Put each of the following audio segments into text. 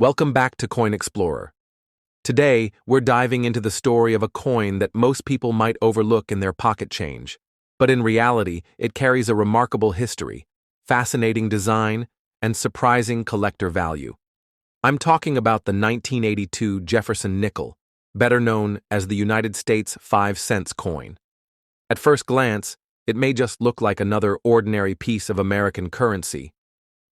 Welcome back to Coin Explorer. Today, we're diving into the story of a coin that most people might overlook in their pocket change. But in reality, it carries a remarkable history, fascinating design, and surprising collector value. I'm talking about the 1982 Jefferson Nickel, better known as the United States 5-cent coin. At first glance, it may just look like another ordinary piece of American currency.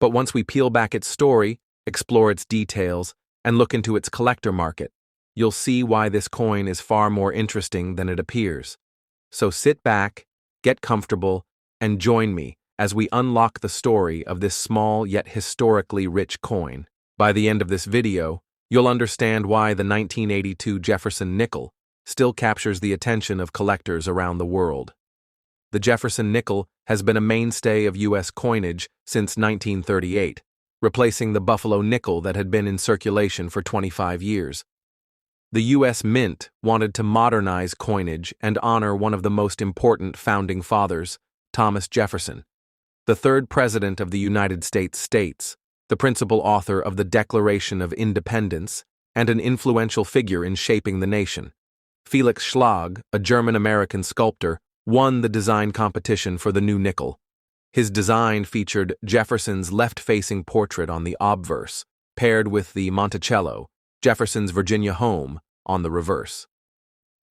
But once we peel back its story, explore its details, and look into its collector market, you'll see why this coin is far more interesting than it appears. So sit back, get comfortable, and join me as we unlock the story of this small yet historically rich coin. By the end of this video, you'll understand why the 1982 Jefferson Nickel still captures the attention of collectors around the world. The Jefferson Nickel has been a mainstay of U.S. coinage since 1938, replacing the Buffalo nickel that had been in circulation for 25 years. The U.S. Mint wanted to modernize coinage and honor one of the most important founding fathers, Thomas Jefferson, the third president of the United States, the principal author of the Declaration of Independence, and an influential figure in shaping the nation. Felix Schlag, a German-American sculptor, won the design competition for the new nickel. His design featured Jefferson's left-facing portrait on the obverse, paired with the Monticello, Jefferson's Virginia home, on the reverse.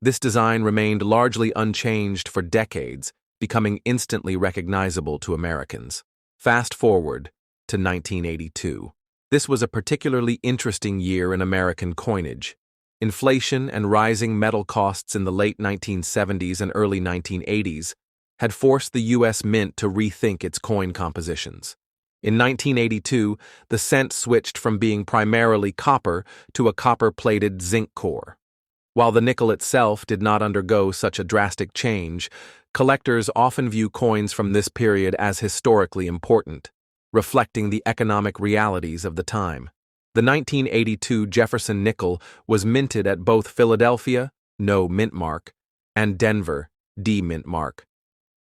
This design remained largely unchanged for decades, becoming instantly recognizable to Americans. Fast forward to 1982. This was a particularly interesting year in American coinage. Inflation and rising metal costs in the late 1970s and early 1980s had forced the U.S. Mint to rethink its coin compositions. In 1982, the cent switched from being primarily copper to a copper-plated zinc core. While the nickel itself did not undergo such a drastic change, collectors often view coins from this period as historically important, reflecting the economic realities of the time. The 1982 Jefferson Nickel was minted at both Philadelphia, no mint mark, and Denver, D mint mark.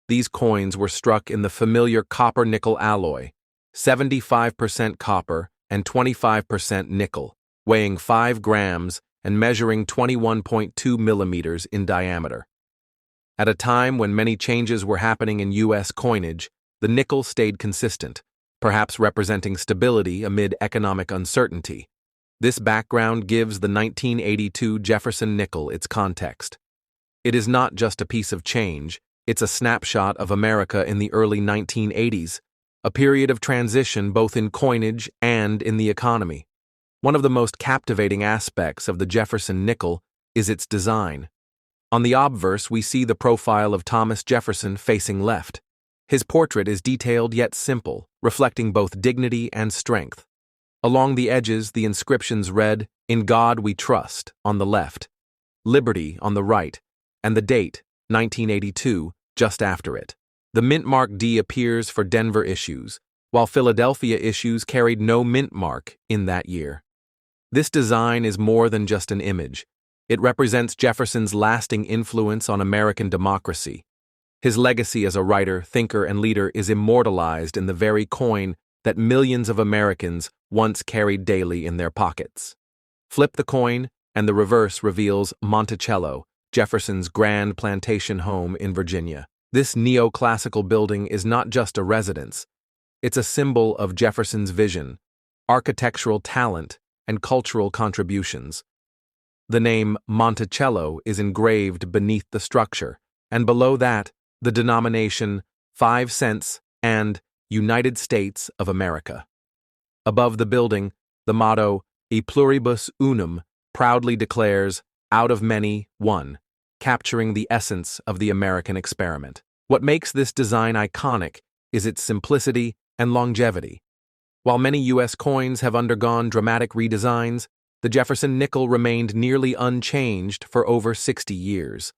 These coins were struck in the familiar copper-nickel alloy, 75% copper and 25% nickel, weighing 5 grams and measuring 21.2 millimeters in diameter. At a time when many changes were happening in U.S. coinage, the nickel stayed consistent, perhaps representing stability amid economic uncertainty. This background gives the 1982 Jefferson Nickel its context. It is not just a piece of change, it's a snapshot of America in the early 1980s, a period of transition both in coinage and in the economy. One of the most captivating aspects of the Jefferson Nickel is its design. On the obverse, we see the profile of Thomas Jefferson facing left. His portrait is detailed yet simple, reflecting both dignity and strength. Along the edges, the inscriptions read, "In God We Trust," on the left, "Liberty" on the right, and the date, 1982, just after it. The mint mark D appears for Denver issues, while Philadelphia issues carried no mint mark in that year. This design is more than just an image. It represents Jefferson's lasting influence on American democracy. His legacy as a writer, thinker, and leader is immortalized in the very coin that millions of Americans once carried daily in their pockets. Flip the coin, and the reverse reveals Monticello, Jefferson's grand plantation home in Virginia. This neoclassical building is not just a residence. It's a symbol of Jefferson's vision, architectural talent, and cultural contributions. The name Monticello is engraved beneath the structure, and below that, the denomination 5 cents and United States of America. Above the building, the motto E pluribus unum proudly declares, "Out of many, one," capturing the essence of the American experiment. What makes this design iconic is its simplicity and longevity. While many U.S. coins have undergone dramatic redesigns, the Jefferson Nickel remained nearly unchanged for over 60 years.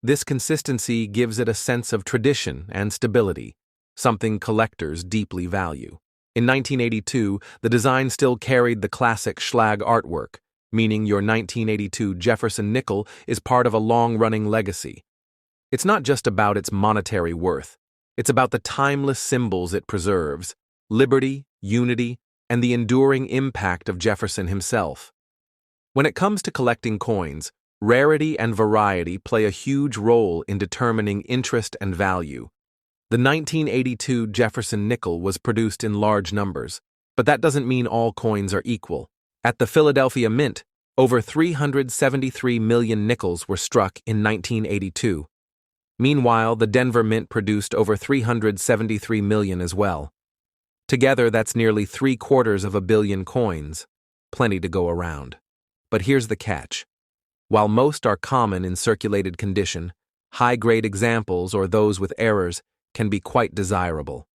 This consistency gives it a sense of tradition and stability, something collectors deeply value. In 1982, the design still carried the classic Schlag artwork, meaning your 1982 Jefferson Nickel is part of a long-running legacy. It's not just about its monetary worth. It's about the timeless symbols it preserves: liberty, unity, and the enduring impact of Jefferson himself. When it comes to collecting coins, rarity and variety play a huge role in determining interest and value. The 1982 Jefferson nickel was produced in large numbers, but that doesn't mean all coins are equal. At the Philadelphia Mint, over 373 million nickels were struck in 1982. Meanwhile, the Denver Mint produced over 373 million as well. Together, that's nearly 750 million coins. Plenty to go around. But here's the catch. While most are common in circulated condition, high-grade examples or those with errors can be quite desirable.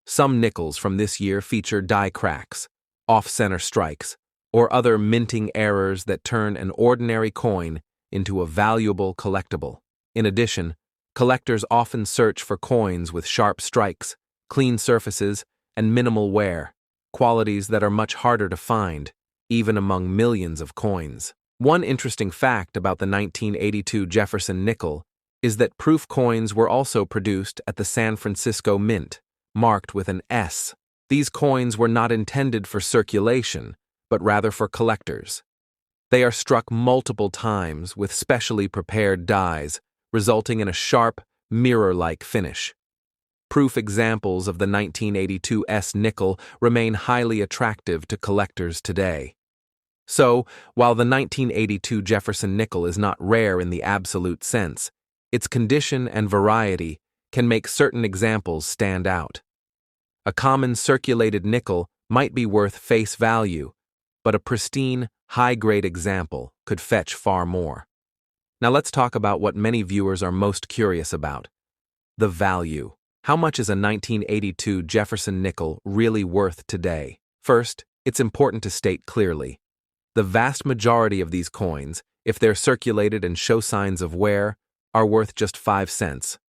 Some nickels from this year feature die cracks, off-center strikes, or other minting errors that turn an ordinary coin into a valuable collectible. In addition, collectors often search for coins with sharp strikes, clean surfaces, and minimal wear, qualities that are much harder to find, even among millions of coins. One interesting fact about the 1982 Jefferson nickel is that proof coins were also produced at the San Francisco Mint, marked with an S. These coins were not intended for circulation, but rather for collectors. They are struck multiple times with specially prepared dies, resulting in a sharp, mirror-like finish. Proof examples of the 1982 S nickel remain highly attractive to collectors today. So, while the 1982 Jefferson nickel is not rare in the absolute sense, its condition and variety can make certain examples stand out. A common circulated nickel might be worth face value, but a pristine, high-grade example could fetch far more. Now let's talk about what many viewers are most curious about: the value. How much is a 1982 Jefferson nickel really worth today? First, it's important to state clearly. The vast majority of these coins, if they're circulated and show signs of wear, are worth just 5 cents.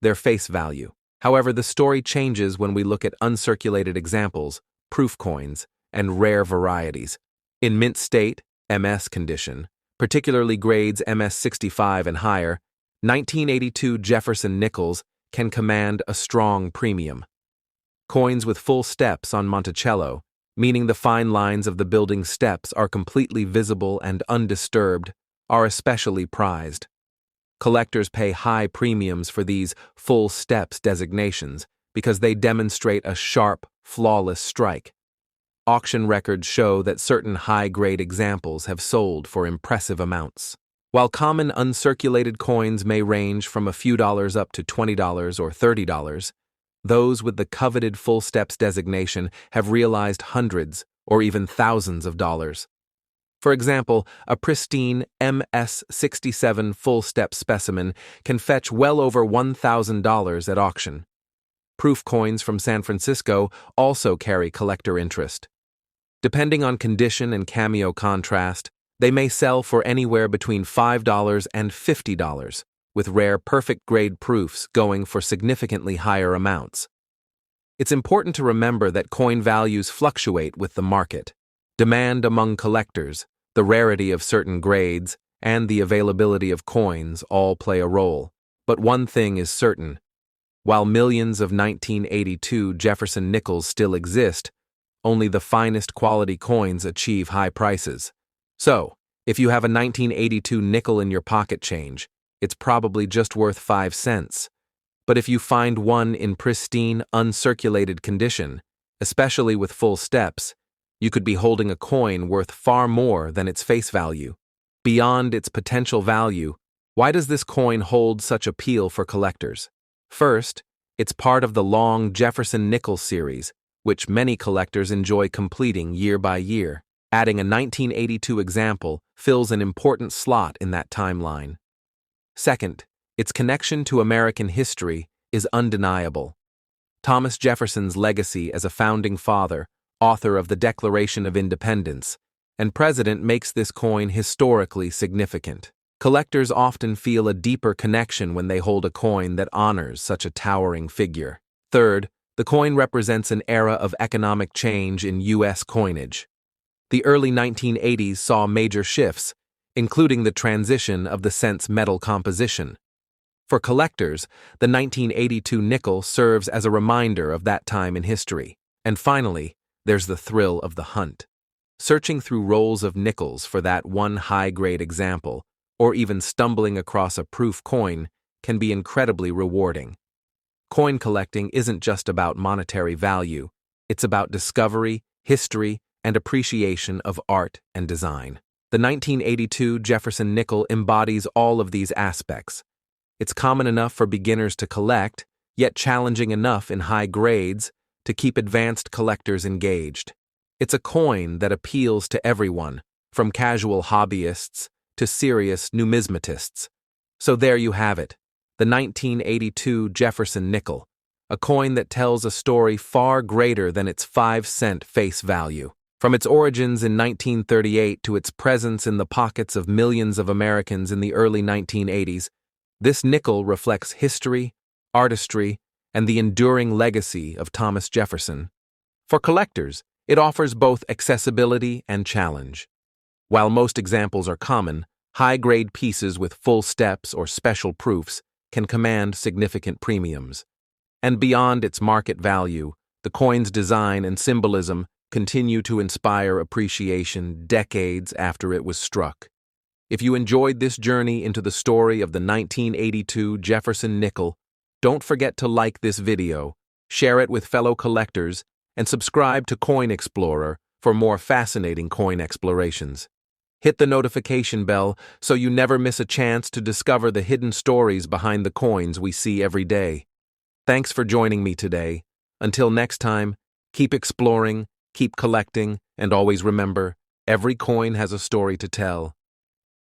Their face value. However, the story changes when we look at uncirculated examples, proof coins, and rare varieties. In mint state, MS condition, particularly grades MS 65 and higher, 1982 Jefferson nickels can command a strong premium. Coins with full steps on Monticello, meaning the fine lines of the building's steps are completely visible and undisturbed, are especially prized. Collectors pay high premiums for these full steps designations because they demonstrate a sharp, flawless strike. Auction records show that certain high-grade examples have sold for impressive amounts. While common uncirculated coins may range from a few dollars up to $20 or $30, those with the coveted full steps designation have realized hundreds or even thousands of dollars. For example, a pristine MS 67 full step specimen can fetch well over $1,000 at auction. Proof coins from San Francisco also carry collector interest. Depending on condition and cameo contrast, they may sell for anywhere between $5 and $50, with rare perfect grade proofs going for significantly higher amounts. It's important to remember that coin values fluctuate with the market. Demand among collectors, the rarity of certain grades, and the availability of coins all play a role. But one thing is certain. While millions of 1982 Jefferson nickels still exist, only the finest quality coins achieve high prices. So, if you have a 1982 nickel in your pocket change, it's probably just worth 5 cents. But if you find one in pristine, uncirculated condition, especially with full steps, you could be holding a coin worth far more than its face value. Beyond its potential value, why does this coin hold such appeal for collectors? First, it's part of the long Jefferson Nickel series, which many collectors enjoy completing year by year. Adding a 1982 example fills an important slot in that timeline. Second, its connection to American history is undeniable. Thomas Jefferson's legacy as a founding father, author of the Declaration of Independence, and president makes this coin historically significant. Collectors often feel a deeper connection when they hold a coin that honors such a towering figure. Third, the coin represents an era of economic change in U.S. coinage. The early 1980s saw major shifts, including the transition of the cent's metal composition. For collectors, the 1982 nickel serves as a reminder of that time in history. And finally, there's the thrill of the hunt. Searching through rolls of nickels for that one high-grade example, or even stumbling across a proof coin, can be incredibly rewarding. Coin collecting isn't just about monetary value, it's about discovery, history, and appreciation of art and design. The 1982 Jefferson Nickel embodies all of these aspects. It's common enough for beginners to collect, yet challenging enough in high grades to keep advanced collectors engaged. It's a coin that appeals to everyone, from casual hobbyists to serious numismatists. So there you have it, the 1982 Jefferson Nickel, a coin that tells a story far greater than its 5-cent face value. From its origins in 1938 to its presence in the pockets of millions of Americans in the early 1980s, this nickel reflects history, artistry, and the enduring legacy of Thomas Jefferson. For collectors, it offers both accessibility and challenge. While most examples are common, high-grade pieces with full steps or special proofs can command significant premiums. And beyond its market value, the coin's design and symbolism continue to inspire appreciation decades after it was struck. If you enjoyed this journey into the story of the 1982 Jefferson Nickel, don't forget to like this video, share it with fellow collectors, and subscribe to Coin Explorer for more fascinating coin explorations. Hit the notification bell so you never miss a chance to discover the hidden stories behind the coins we see every day. Thanks for joining me today. Until next time, keep exploring, keep collecting, and always remember, every coin has a story to tell.